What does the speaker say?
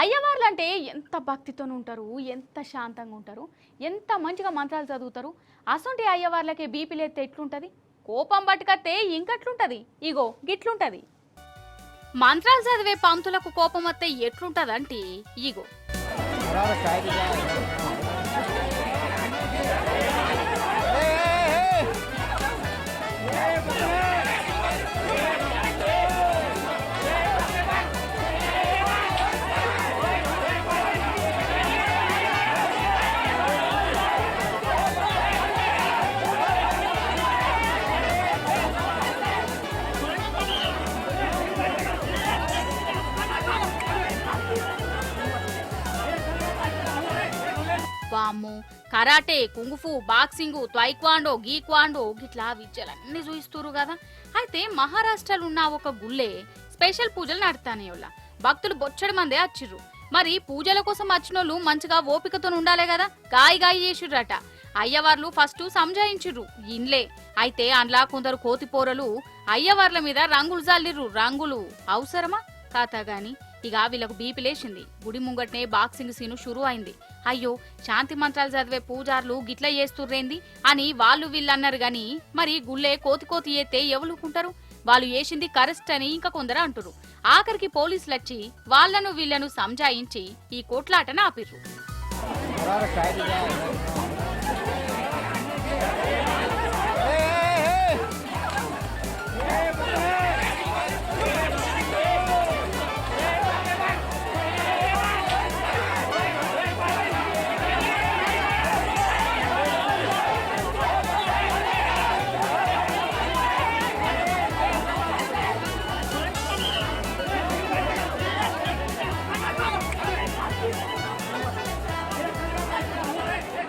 అయ్యవార్లంటే ఎంత భక్తితో ఉంటారు, ఎంత శాంతంగా ఉంటారు, ఎంత మంచిగా మంత్రాలు చదువుతారు. అసొంటి అయ్యవార్లకే బీపీ లేస్తే ఎట్లుంటది, కోపం పట్టుకత్తే ఇంకట్లుంటది. ఇగో గిట్లుంటది. మంత్రాలు చదివే పంతులకు కోపం వస్తే ఎట్లుంటదంటే ఇగో వామ్మో, కరాటే, కుంగుఫు, బాక్సింగ్, త్వైక్వాండో, గీక్వాండో గిట్లా విద్యలన్నీ చూయిస్తురు కదా. అయితే మహారాష్ట్రలో ఉన్న ఒక గుళ్ళే స్పెషల్ పూజలు నడుతానేలా భక్తులు బొచ్చడి మందే వచ్చిర్రు. మరి పూజల కోసం వచ్చినోళ్ళు మంచిగా ఓపికతో ఉండాలే కదా, గాయి చేసిర్రట. అయ్యవార్లు ఫస్ట్ సంజాయించిర్రు ఇన్లే. అయితే అందులో కొందరు కోతిపోరలు అయ్యవార్ల మీద రంగులు జల్లిర్రు. రంగులు అవసరమా కాతా గాని ఇక వీళ్ళకు బీపీ లేచింది. గుడి ముంగట్నే బాక్సింగ్ సీను షురూ అయింది. అయ్యో, శాంతి మంత్రాలు చదివే పూజార్లు గిట్ల చేస్తుర్రేంది అని వాళ్ళు వీళ్ళన్నారు గాని మరి గుళ్ళే కోతి ఏతే ఎవలుకుంటారు? వాళ్ళు వేసింది కరెస్ట్ అని ఇంకా కొందరు అంటురు. ఆఖరికి పోలీసులు వచ్చి వాళ్లను వీళ్లను సంజాయించి ఈ కోట్లాటను ఆపిర్రు.